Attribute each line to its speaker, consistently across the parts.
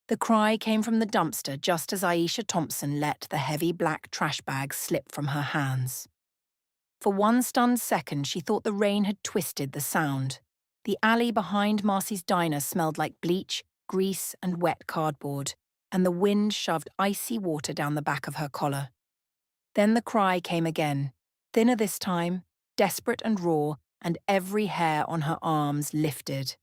Speaker 1: The cry came from the dumpster just as Aisha Thompson let the heavy black trash bag slip from her hands. For one stunned second, she thought the rain had twisted the sound. The alley behind Marcy's diner smelled like bleach, grease, and wet cardboard, and the wind shoved icy water down the back of her collar. Then the cry came again, thinner this time, desperate and raw, and every hair on her arms lifted.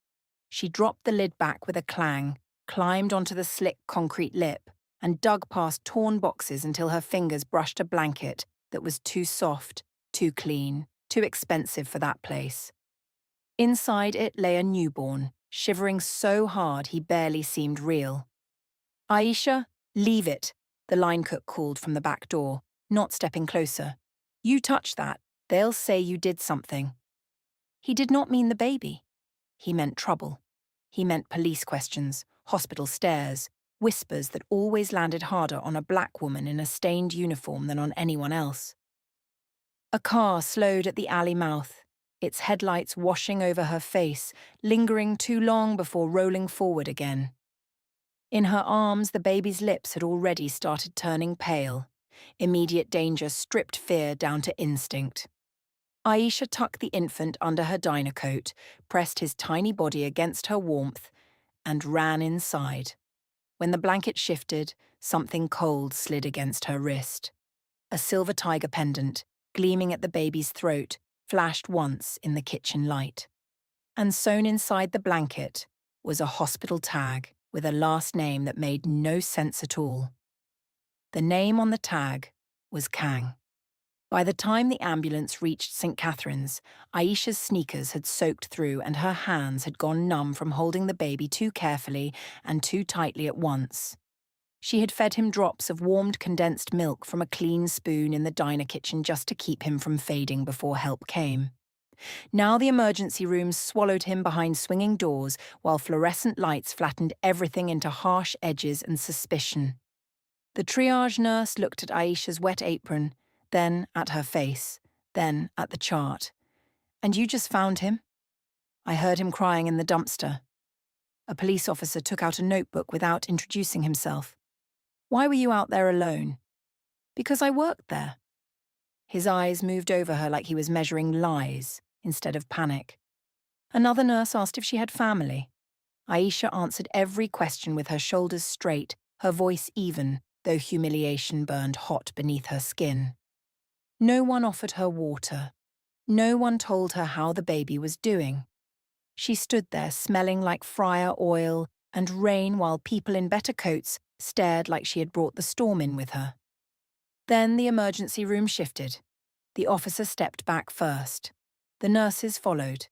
Speaker 1: She dropped the lid back with a clang, climbed onto the slick concrete lip, and dug past torn boxes until her fingers brushed a blanket that was too soft, too clean, too expensive for that place. Inside it lay a newborn, shivering so hard he barely seemed real. "Aisha, leave it," the line cook called from the back door, not stepping closer. "You touch that, they'll say you did something." He did not mean the baby. He meant trouble. He meant police questions, hospital stares, whispers that always landed harder on a black woman in a stained uniform than on anyone else. A car slowed at the alley mouth, its headlights washing over her face, lingering too long before rolling forward again. In her arms, the baby's lips had already started turning pale. Immediate danger stripped fear down to instinct. Aisha tucked the infant under her diner coat, pressed his tiny body against her warmth, and ran inside. When the blanket shifted, something cold slid against her wrist. A silver tiger pendant, gleaming at the baby's throat, flashed once in the kitchen light. And sewn inside the blanket was a hospital tag with a last name that made no sense at all. The name on the tag was Kang. By the time the ambulance reached St. Catherine's, Aisha's sneakers had soaked through and her hands had gone numb from holding the baby too carefully and too tightly at once. She had fed him drops of warmed condensed milk from a clean spoon in the diner kitchen just to keep him from fading before help came. Now the emergency room swallowed him behind swinging doors while fluorescent lights flattened everything into harsh edges and suspicion. The triage nurse looked at Aisha's wet apron, then at her face, then at the chart. "And you just found him?" "I heard him crying in the dumpster." A police officer took out a notebook without introducing himself. "Why were you out there alone?" "Because I worked there." His eyes moved over her like he was measuring lies instead of panic. Another nurse asked if she had family. Aisha answered every question with her shoulders straight, her voice even, though humiliation burned hot beneath her skin. No one offered her water. No one told her how the baby was doing. She stood there smelling like fryer oil and rain while people in better coats stared like she had brought the storm in with her. Then the emergency room shifted. The officer stepped back first. The nurses followed.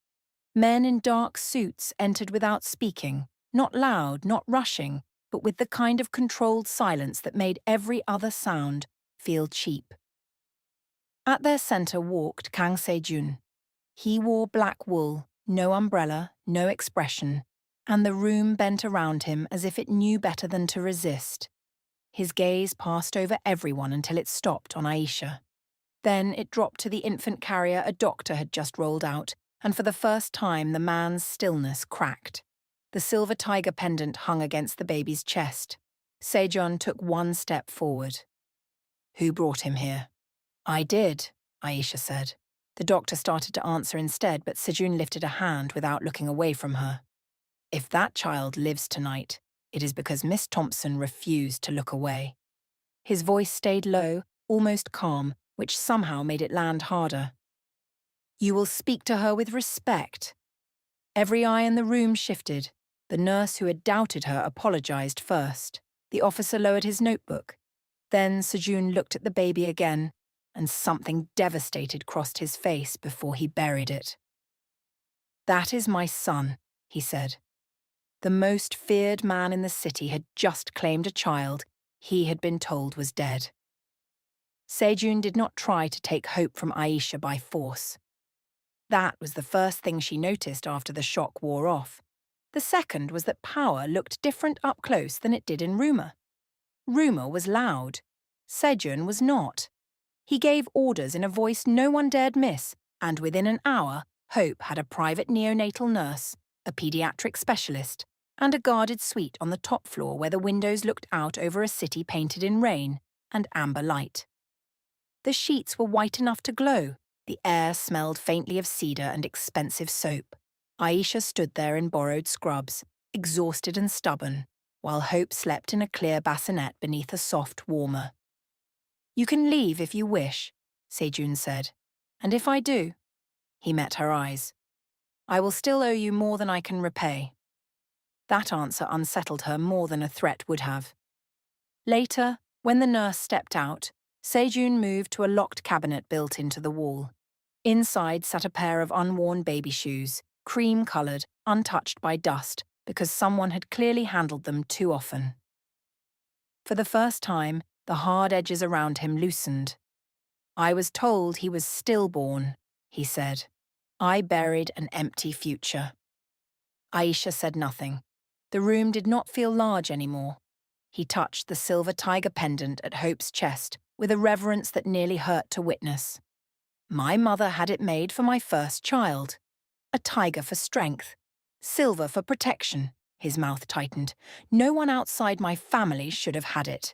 Speaker 1: Men in dark suits entered without speaking, not loud, not rushing, but with the kind of controlled silence that made every other sound feel cheap. At their center walked Kang Se-jun. He wore black wool, no umbrella, no expression, and the room bent around him as if it knew better than to resist. His gaze passed over everyone until it stopped on Aisha. Then it dropped to the infant carrier a doctor had just rolled out, and for the first time the man's stillness cracked. The silver tiger pendant hung against the baby's chest. Se-jun took one step forward. "Who brought him here?" "I did," Aisha said. The doctor started to answer instead, but Se-jun lifted a hand without looking away from her. "If that child lives tonight, it is because Miss Thompson refused to look away." His voice stayed low, almost calm, which somehow made it land harder. "You will speak to her with respect." Every eye in the room shifted. The nurse who had doubted her apologized first. The officer lowered his notebook. Then Se-jun looked at the baby again, and something devastated crossed his face before he buried it. "That is my son," he said. The most feared man in the city had just claimed a child he had been told was dead. Se-jun did not try to take hope from Aisha by force. That was the first thing she noticed after the shock wore off. The second was that power looked different up close than it did in rumor. Rumor was loud. Se-jun was not. He gave orders in a voice no one dared miss, and within an hour, Hope had a private neonatal nurse, a pediatric specialist, and a guarded suite on the top floor where the windows looked out over a city painted in rain and amber light. The sheets were white enough to glow. The air smelled faintly of cedar and expensive soap. Aisha stood there in borrowed scrubs, exhausted and stubborn, while Hope slept in a clear bassinet beneath a soft warmer. "You can leave if you wish," Se-jun said. "And if I do?" He met her eyes. "I will still owe you more than I can repay." That answer unsettled her more than a threat would have. Later, when the nurse stepped out, Se-jun moved to a locked cabinet built into the wall. Inside sat a pair of unworn baby shoes, cream-coloured, untouched by dust, because someone had clearly handled them too often. For the first time, the hard edges around him loosened. "I was told he was stillborn," he said. "I buried an empty future." Aisha said nothing. The room did not feel large anymore. He touched the silver tiger pendant at Hope's chest with a reverence that nearly hurt to witness. "My mother had it made for my first child. A tiger for strength. Silver for protection." His mouth tightened. "No one outside my family should have had it."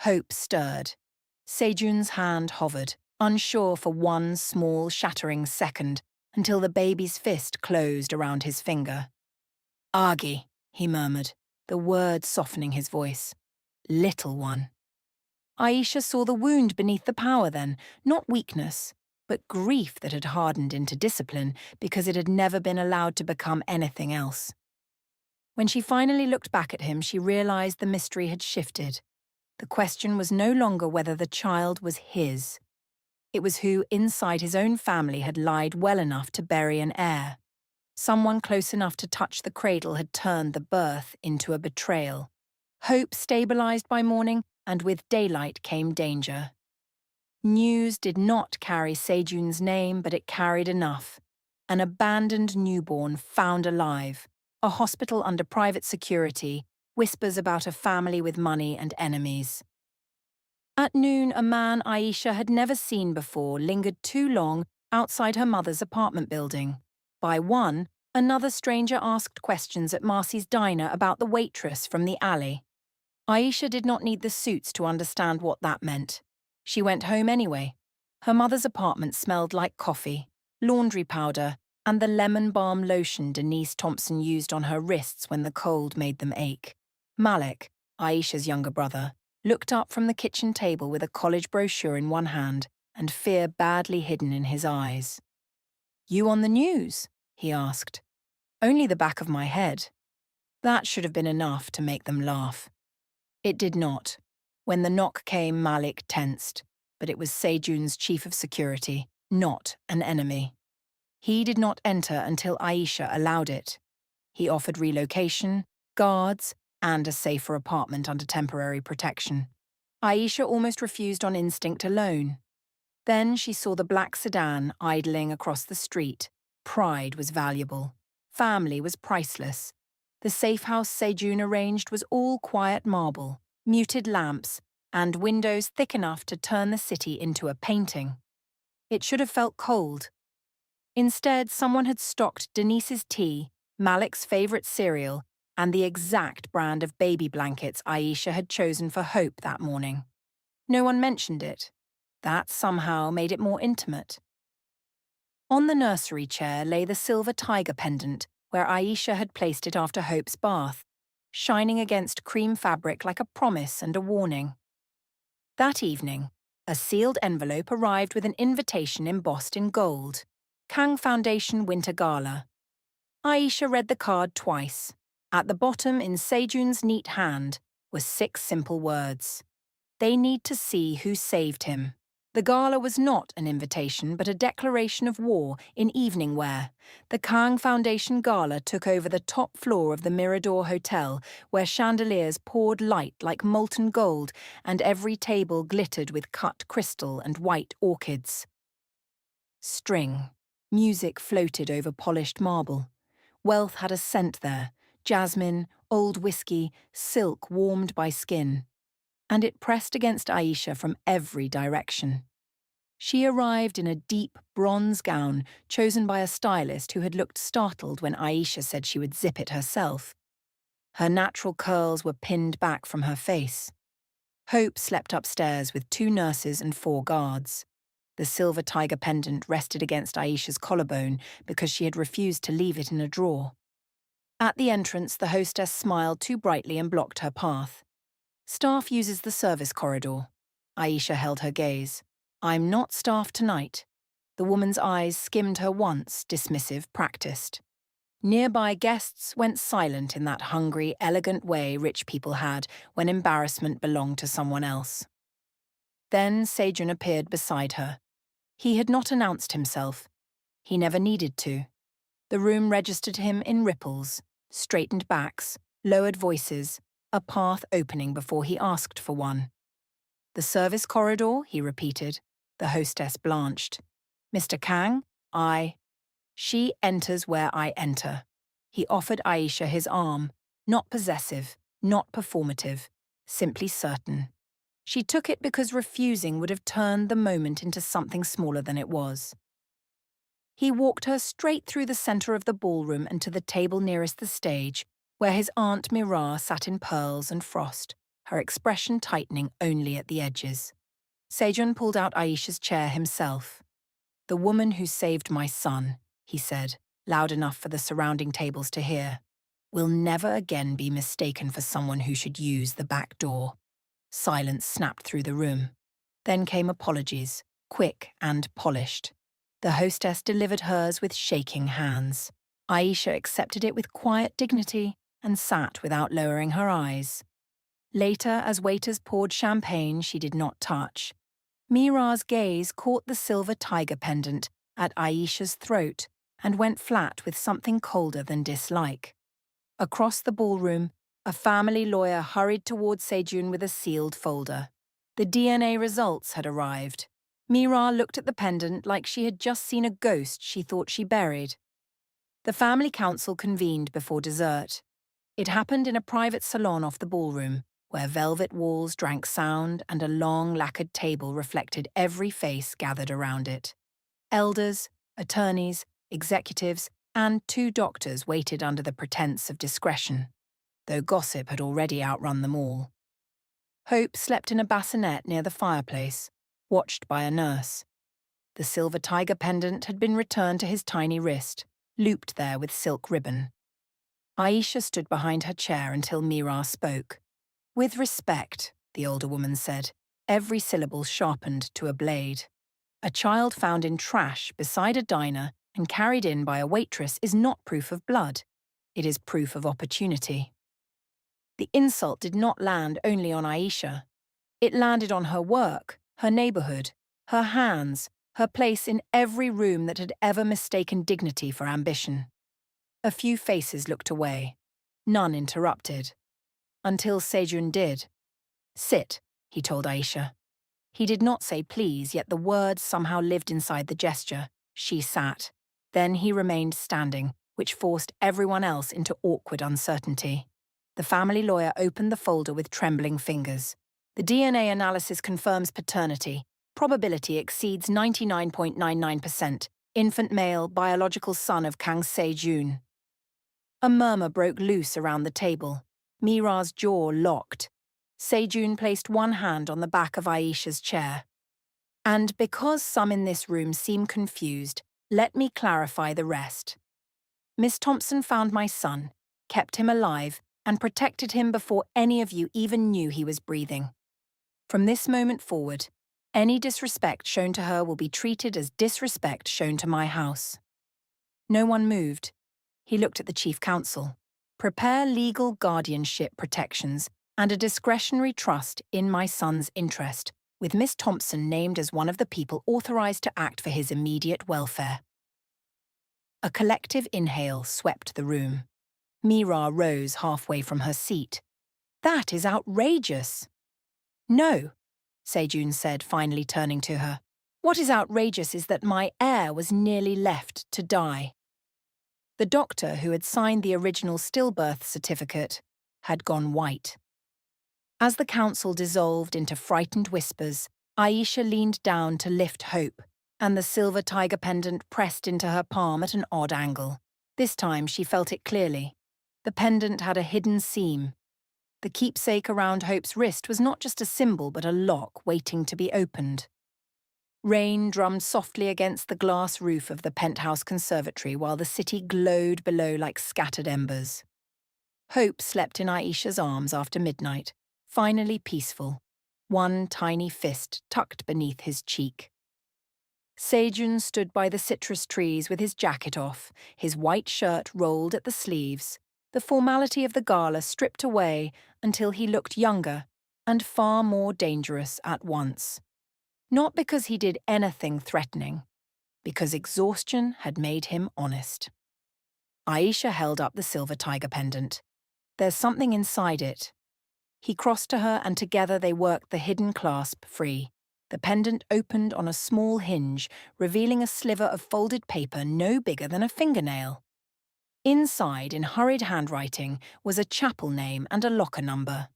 Speaker 1: Hope stirred. Se-jun's hand hovered, unsure for one small, shattering second, until the baby's fist closed around his finger. "Agi," he murmured, the word softening his voice. "Little one." Aisha saw the wound beneath the power then, not weakness, but grief that had hardened into discipline because it had never been allowed to become anything else. When she finally looked back at him, she realized the mystery had shifted. The question was no longer whether the child was his. It was who inside his own family had lied well enough to bury an heir. Someone close enough to touch the cradle had turned the birth into a betrayal. Hope stabilized by morning, and with daylight came danger. News did not carry Se-jun's name, but it carried enough. An abandoned newborn found alive, a hospital under private security, whispers about a family with money and enemies. At noon, a man Aisha had never seen before lingered too long outside her mother's apartment building. By 1, another stranger asked questions at Marcy's diner about the waitress from the alley. Aisha did not need the suits to understand what that meant. She went home anyway. Her mother's apartment smelled like coffee, laundry powder, and the lemon balm lotion Denise Thompson used on her wrists when the cold made them ache. Malik, Aisha's younger brother, looked up from the kitchen table with a college brochure in one hand and fear badly hidden in his eyes. "You on the news?" he asked. "Only the back of my head." That should have been enough to make them laugh. It did not. When the knock came, Malik tensed, but it was Se-jun's chief of security, not an enemy. He did not enter until Aisha allowed it. He offered relocation, guards, and a safer apartment under temporary protection. Aisha almost refused on instinct alone. Then she saw the black sedan idling across the street. Pride was valuable. Family was priceless. The safe house Se-jun arranged was all quiet marble, muted lamps, and windows thick enough to turn the city into a painting. It should have felt cold. Instead, someone had stocked Denise's tea, Malik's favourite cereal, and the exact brand of baby blankets Aisha had chosen for Hope that morning. No one mentioned it. That somehow made it more intimate. On the nursery chair lay the silver tiger pendant, where Aisha had placed it after Hope's bath, shining against cream fabric like a promise and a warning. That evening, a sealed envelope arrived with an invitation embossed in gold. Kang Foundation Winter Gala. Aisha read the card twice. At the bottom, in Se-jun's neat hand, were 6 simple words. They need to see who saved him. The gala was not an invitation, but a declaration of war in evening wear. The Kang Foundation Gala took over the top floor of the Mirador Hotel, where chandeliers poured light like molten gold, and every table glittered with cut crystal and white orchids. String. Music floated over polished marble. Wealth had a scent there, jasmine, old whiskey, silk warmed by skin. And it pressed against Aisha from every direction. She arrived in a deep bronze gown chosen by a stylist who had looked startled when Aisha said she would zip it herself. Her natural curls were pinned back from her face. Hope slept upstairs with 2 nurses and 4 guards. The silver tiger pendant rested against Aisha's collarbone because she had refused to leave it in a drawer. At the entrance, the hostess smiled too brightly and blocked her path. Staff uses the service corridor. Aisha held her gaze. I'm not staff tonight. The woman's eyes skimmed her once, dismissive, practiced. Nearby guests went silent in that hungry, elegant way rich people had when embarrassment belonged to someone else. Then Se-jun appeared beside her. He had not announced himself. He never needed to. The room registered him in ripples, straightened backs, lowered voices, a path opening before he asked for one. The service corridor, he repeated. The hostess blanched. Mr. Kang, She enters where I enter. He offered Aisha his arm, not possessive, not performative, simply certain. She took it because refusing would have turned the moment into something smaller than it was. He walked her straight through the center of the ballroom and to the table nearest the stage, where his Aunt Mira sat in pearls and frost, her expression tightening only at the edges. Se-jun pulled out Aisha's chair himself. The woman who saved my son, he said, loud enough for the surrounding tables to hear, will never again be mistaken for someone who should use the back door. Silence snapped through the room. Then came apologies, quick and polished. The hostess delivered hers with shaking hands. Aisha accepted it with quiet dignity and sat without lowering her eyes. Later, as waiters poured champagne she did not touch, Mira's gaze caught the silver tiger pendant at Aisha's throat and went flat with something colder than dislike. Across the ballroom, a family lawyer hurried toward Se-jun with a sealed folder. The DNA results had arrived. Mira looked at the pendant like she had just seen a ghost she thought she buried. The family council convened before dessert. It happened in a private salon off the ballroom, where velvet walls drank sound and a long lacquered table reflected every face gathered around it. Elders, attorneys, executives, and 2 doctors waited under the pretense of discretion, though gossip had already outrun them all. Hope slept in a bassinet near the fireplace, watched by a nurse. The silver tiger pendant had been returned to his tiny wrist, looped there with silk ribbon. Aisha stood behind her chair until Mira spoke. With respect, the older woman said, every syllable sharpened to a blade. A child found in trash beside a diner and carried in by a waitress is not proof of blood. It is proof of opportunity. The insult did not land only on Aisha. It landed on her work, her neighborhood, her hands, her place in every room that had ever mistaken dignity for ambition. A few faces looked away. None interrupted. Until Se-jun did. Sit, he told Aisha. He did not say please, yet the words somehow lived inside the gesture. She sat. Then he remained standing, which forced everyone else into awkward uncertainty. The family lawyer opened the folder with trembling fingers. The DNA analysis confirms paternity. Probability exceeds 99.99%. Infant male, biological son of Kang Se-jun. A murmur broke loose around the table. Mira's jaw locked. Se-jun placed one hand on the back of Aisha's chair. And because some in this room seem confused, let me clarify the rest. Miss Thompson found my son, kept him alive, and protected him before any of you even knew he was breathing. From this moment forward, any disrespect shown to her will be treated as disrespect shown to my house. No one moved. He looked at the chief counsel. Prepare legal guardianship protections and a discretionary trust in my son's interest, with Miss Thompson named as one of the people authorized to act for his immediate welfare. A collective inhale swept the room. Mira rose halfway from her seat. That is outrageous. No, Se-jun said, finally turning to her. What is outrageous is that my heir was nearly left to die. The doctor who had signed the original stillbirth certificate had gone white. As the council dissolved into frightened whispers, Aisha leaned down to lift Hope, and the silver tiger pendant pressed into her palm at an odd angle. This time she felt it clearly. The pendant had a hidden seam. The keepsake around Hope's wrist was not just a symbol but a lock waiting to be opened. Rain drummed softly against the glass roof of the penthouse conservatory while the city glowed below like scattered embers. Hope slept in Aisha's arms after midnight, finally peaceful, one tiny fist tucked beneath his cheek. Se-jun stood by the citrus trees with his jacket off, his white shirt rolled at the sleeves, the formality of the gala stripped away until he looked younger and far more dangerous at once. Not because he did anything threatening, because exhaustion had made him honest. Aisha held up the silver tiger pendant. There's something inside it. He crossed to her and together they worked the hidden clasp free. The pendant opened on a small hinge, revealing a sliver of folded paper no bigger than a fingernail. Inside, in hurried handwriting, was a chapel name and a locker number.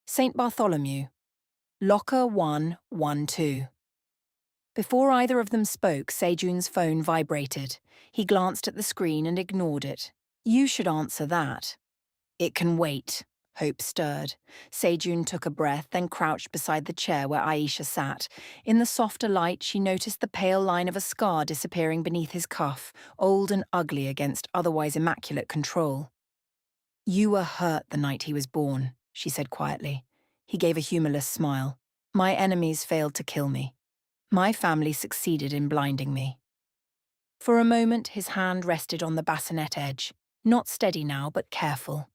Speaker 1: St. Bartholomew. Locker 112. Before either of them spoke, Se-jun's phone vibrated. He glanced at the screen and ignored it. You should answer that. It can wait. Hope stirred. Se-jun took a breath, then crouched beside the chair where Aisha sat. In the softer light, she noticed the pale line of a scar disappearing beneath his cuff, old and ugly against otherwise immaculate control. You were hurt the night he was born, she said quietly. He gave a humorless smile. My enemies failed to kill me. My family succeeded in blinding me. For a moment, his hand rested on the bassinet edge, not steady now, but careful.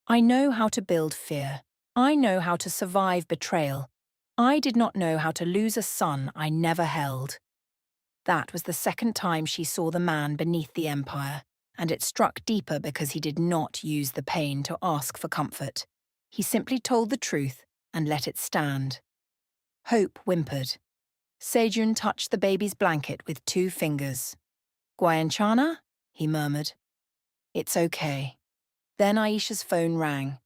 Speaker 1: I know how to build fear. I know how to survive betrayal. I did not know how to lose a son I never held. That was the second time she saw the man beneath the empire, and it struck deeper because he did not use the pain to ask for comfort. He simply told the truth and let it stand. Hope whimpered. Se-jun touched the baby's blanket with 2 fingers. Guayanchana? He murmured. It's okay. Then Aisha's phone rang.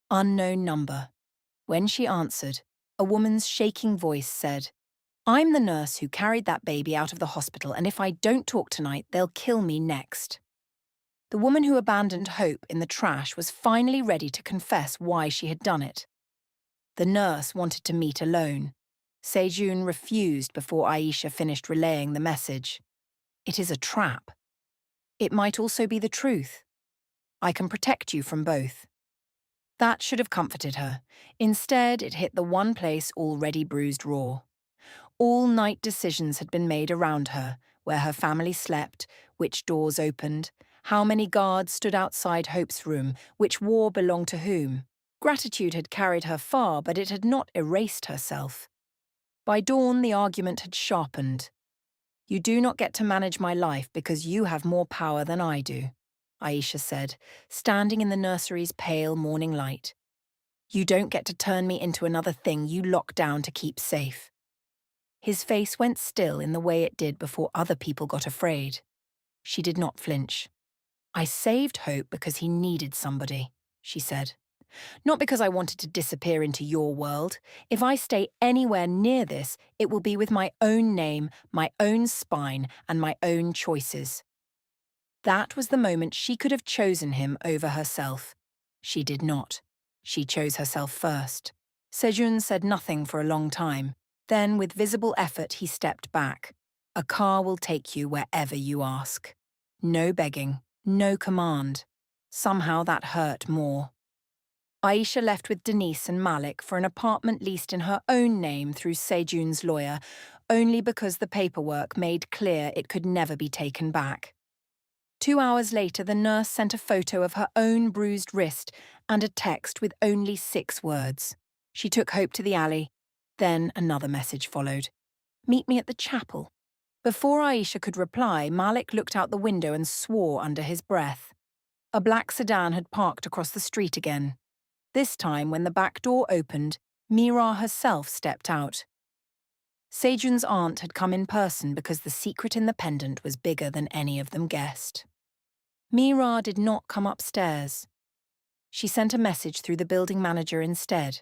Speaker 1: Unknown number. When she answered, a woman's shaking voice said, I'm the nurse who carried that baby out of the hospital, and if I don't talk tonight, they'll kill me next. The woman who abandoned Hope in the trash was finally ready to confess why she had done it. The nurse wanted to meet alone. Se-jun refused before Aisha finished relaying the message. It is a trap. It might also be the truth. I can protect you from both. That should have comforted her. Instead, it hit the one place already bruised raw. All night decisions had been made around her, where her family slept, which doors opened, how many guards stood outside Hope's room, which war belonged to whom. Gratitude had carried her far, but it had not erased herself. By dawn, the argument had sharpened. You do not get to manage my life because you have more power than I do, Aisha said, standing in the nursery's pale morning light. You don't get to turn me into another thing you lock down to keep safe. His face went still in the way it did before other people got afraid. She did not flinch. I saved Hope because he needed somebody, she said. Not because I wanted to disappear into your world. If I stay anywhere near this, it will be with my own name, my own spine, and my own choices. That was the moment she could have chosen him over herself. She did not. She chose herself first. Se-jun said nothing for a long time. Then, with visible effort, he stepped back. A car will take you wherever you ask. No begging, no command. Somehow that hurt more. Aisha left with Denise and Malik for an apartment leased in her own name through Se-jun's lawyer, only because the paperwork made clear it could never be taken back. 2 hours later, the nurse sent a photo of her own bruised wrist and a text with only 6 words. She took Hope to the alley. Then another message followed. Meet me at the chapel. Before Aisha could reply, Malik looked out the window and swore under his breath. A black sedan had parked across the street again. This time, when the back door opened, Mira herself stepped out. Se-jun's aunt had come in person because the secret in the pendant was bigger than any of them guessed. Mira did not come upstairs. She sent a message through the building manager instead.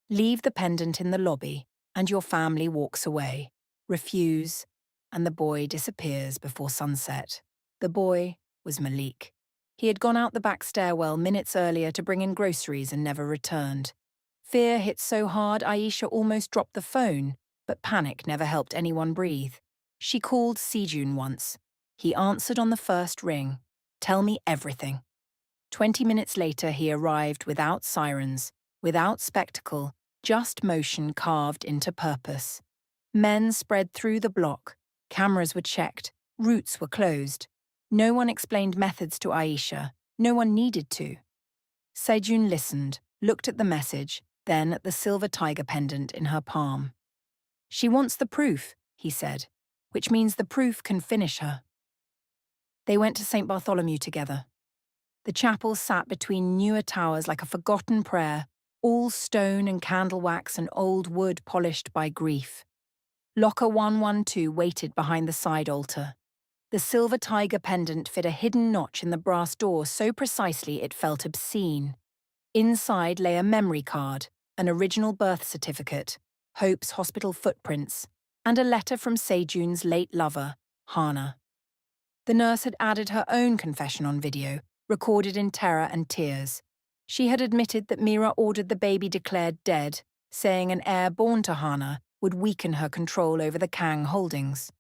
Speaker 1: Leave the pendant in the lobby, and your family walks away. Refuse, and the boy disappears before sunset. The boy was Malik. He had gone out the back stairwell minutes earlier to bring in groceries and never returned. Fear hit so hard Aisha almost dropped the phone, but panic never helped anyone breathe. She called Se-jun once. He answered on the first ring. "Tell me everything." 20 minutes later he arrived without sirens, without spectacle, just motion carved into purpose. Men spread through the block. Cameras were checked. Routes were closed. No one explained methods to Aisha. No one needed to. Se-jun listened, looked at the message, then at the silver tiger pendant in her palm. "She wants the proof," he said, "which means the proof can finish her." They went to St. Bartholomew together. The chapel sat between newer towers like a forgotten prayer, all stone and candle wax and old wood polished by grief. Locker 112 waited behind the side altar. The silver tiger pendant fit a hidden notch in the brass door so precisely it felt obscene. Inside lay a memory card, an original birth certificate, Hope's hospital footprints, and a letter from Se-jun's late lover, Hana. The nurse had added her own confession on video, recorded in terror and tears. She had admitted that Mira ordered the baby declared dead, saying an heir born to Hana would weaken her control over the Kang holdings.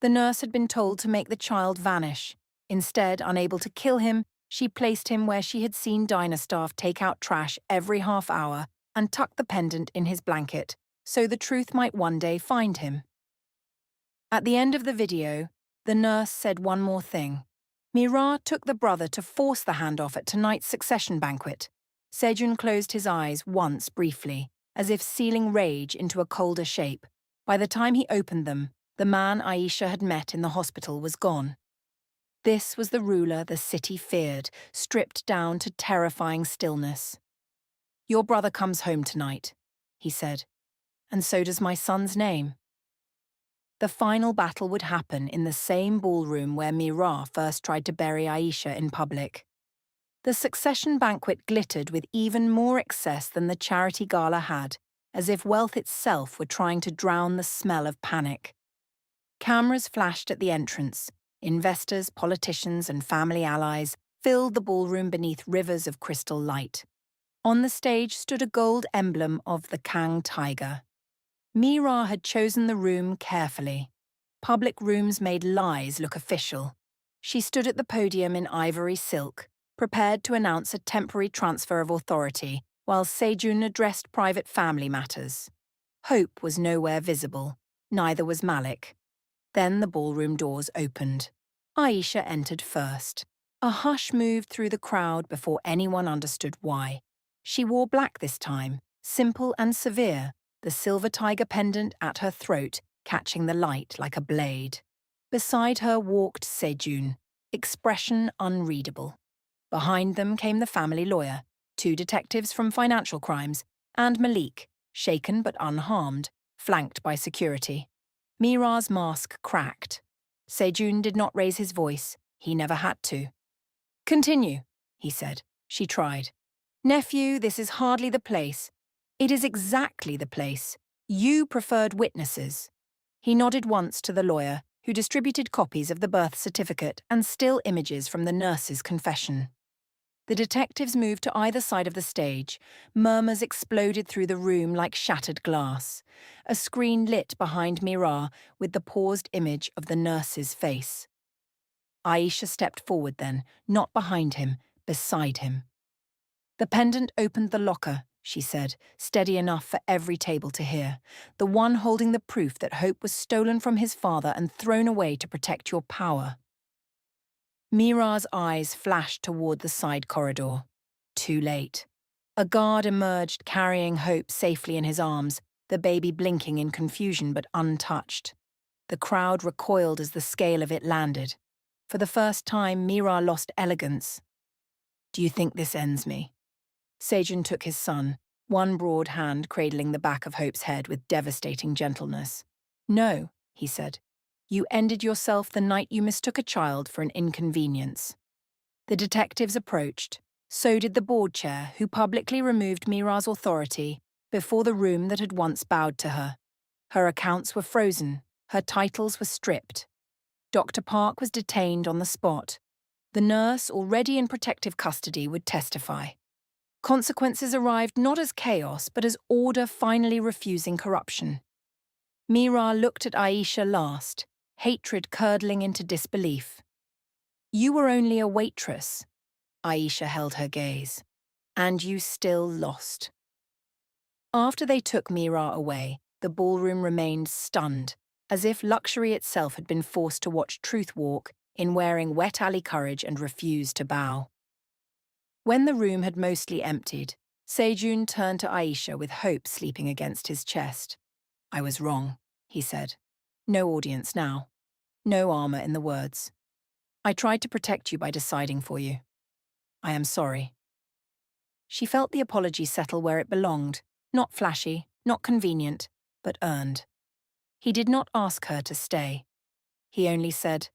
Speaker 1: The nurse had been told to make the child vanish. Instead, unable to kill him, she placed him where she had seen diner staff take out trash every half hour and tuck the pendant in his blanket, so the truth might one day find him. At the end of the video, the nurse said one more thing. Mira took the brother to force the handoff at tonight's succession banquet. Se-jun closed his eyes once briefly, as if sealing rage into a colder shape. By the time he opened them, the man Aisha had met in the hospital was gone. This was the ruler the city feared, stripped down to terrifying stillness. "Your brother comes home tonight," he said, "and so does my son's name." The final battle would happen in the same ballroom where Mira first tried to bury Aisha in public. The succession banquet glittered with even more excess than the charity gala had, as if wealth itself were trying to drown the smell of panic. Cameras flashed at the entrance. Investors, politicians, and family allies filled the ballroom beneath rivers of crystal light. On the stage stood a gold emblem of the Kang tiger. Mira had chosen the room carefully. Public rooms made lies look official. She stood at the podium in ivory silk, prepared to announce a temporary transfer of authority, while Se-jun addressed private family matters. Hope was nowhere visible, neither was Malik. Then the ballroom doors opened. Aisha entered first. A hush moved through the crowd before anyone understood why. She wore black this time, simple and severe, the silver tiger pendant at her throat catching the light like a blade. Beside her walked Se-jun, expression unreadable. Behind them came the family lawyer, 2 detectives from financial crimes, and Malik, shaken but unharmed, flanked by security. Mira's mask cracked. Se-jun did not raise his voice. He never had to. "Continue," he said. She tried. "Nephew, this is hardly the place." "It is exactly the place. You preferred witnesses." He nodded once to the lawyer, who distributed copies of the birth certificate and still images from the nurse's confession. The detectives moved to either side of the stage. Murmurs exploded through the room like shattered glass. A screen lit behind Mira with the paused image of the nurse's face. Aisha stepped forward then, not behind him, beside him. "The pendant opened the locker," she said, steady enough for every table to hear. "The one holding the proof that Hope was stolen from his father and thrown away to protect your power." Mira's eyes flashed toward the side corridor. Too late. A guard emerged carrying Hope safely in his arms, the baby blinking in confusion but untouched. The crowd recoiled as the scale of it landed. For the first time, Mira lost elegance. "Do you think this ends me?" Se-jun took his son, one broad hand cradling the back of Hope's head with devastating gentleness. "No," he said. "You ended yourself the night you mistook a child for an inconvenience." The detectives approached. So did the board chair, who publicly removed Mira's authority before the room that had once bowed to her. Her accounts were frozen. Her titles were stripped. Dr. Park was detained on the spot. The nurse, already in protective custody, would testify. Consequences arrived not as chaos, but as order finally refusing corruption. Mira looked at Aisha last, hatred curdling into disbelief. "You were only a waitress." Aisha held her gaze. "And you still lost." After they took Mira away, the ballroom remained stunned, as if luxury itself had been forced to watch truth walk in wearing wet alley courage and refuse to bow. When the room had mostly emptied, Se-jun turned to Aisha with hope sleeping against his chest. "I was wrong," he said. "No audience now. No armor in the words. I tried to protect you by deciding for you. I am sorry." She felt the apology settle where it belonged, not flashy, not convenient, but earned. He did not ask her to stay. He only said,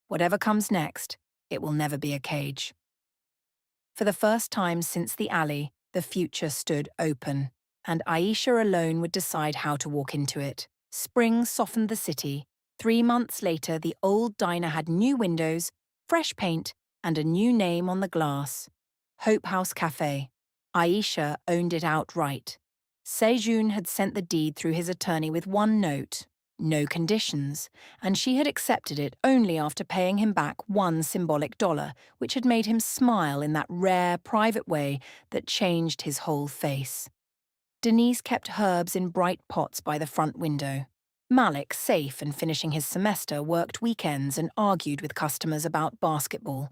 Speaker 1: "Whatever comes next, it will never be a cage." For the first time since the alley, the future stood open, and Aisha alone would decide how to walk into it. Spring softened the city. 3 months later, the old diner had new windows, fresh paint, and a new name on the glass: Hope House Cafe. Aisha owned it outright. Se-jun had sent the deed through his attorney with one note: no conditions, and she had accepted it only after paying him back one symbolic dollar, which had made him smile in that rare, private way that changed his whole face. Denise kept herbs in bright pots by the front window. Malik, safe and finishing his semester, worked weekends and argued with customers about basketball.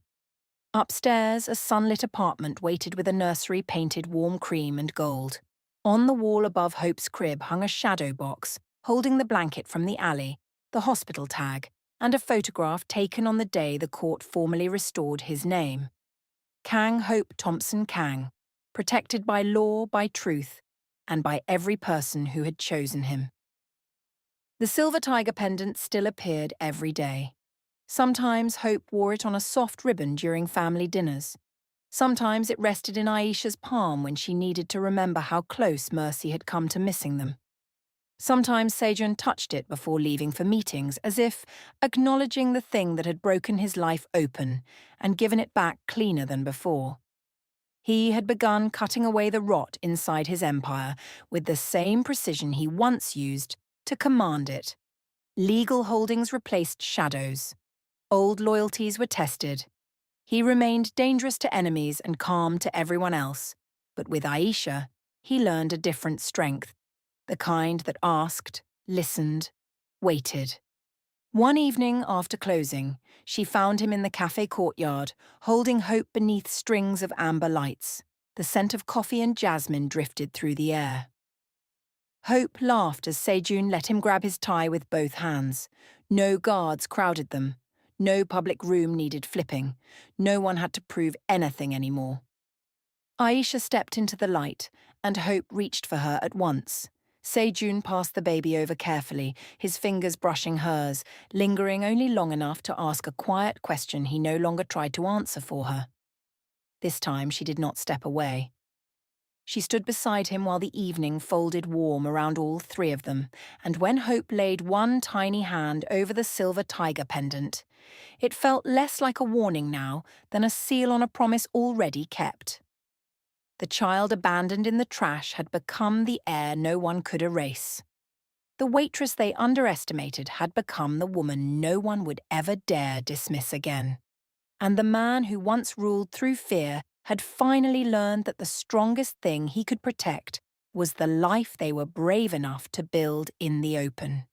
Speaker 1: Upstairs, a sunlit apartment waited with a nursery painted warm cream and gold. On the wall above Hope's crib hung a shadow box, holding the blanket from the alley, the hospital tag, and a photograph taken on the day the court formally restored his name. Kang Hope Thompson Kang, protected by law, by truth, and by every person who had chosen him. The silver tiger pendant still appeared every day. Sometimes Hope wore it on a soft ribbon during family dinners. Sometimes it rested in Aisha's palm when she needed to remember how close Mercy had come to missing them. Sometimes Se-jun touched it before leaving for meetings, as if acknowledging the thing that had broken his life open and given it back cleaner than before. He had begun cutting away the rot inside his empire with the same precision he once used to command it. Legal holdings replaced shadows. Old loyalties were tested. He remained dangerous to enemies and calm to everyone else, but with Aisha, he learned a different strength, the kind that asked, listened, waited. One evening after closing, she found him in the cafe courtyard, holding Hope beneath strings of amber lights. The scent of coffee and jasmine drifted through the air. Hope laughed as Se-jun let him grab his tie with both hands. No guards crowded them. No public room needed flipping. No one had to prove anything anymore. Aisha stepped into the light, and Hope reached for her at once. Se-jun passed the baby over carefully, his fingers brushing hers, lingering only long enough to ask a quiet question he no longer tried to answer for her. This time she did not step away. She stood beside him while the evening folded warm around all three of them, and when Hope laid one tiny hand over the silver tiger pendant, it felt less like a warning now than a seal on a promise already kept. The child abandoned in the trash had become the heir no one could erase. The waitress they underestimated had become the woman no one would ever dare dismiss again. And the man who once ruled through fear had finally learned that the strongest thing he could protect was the life they were brave enough to build in the open.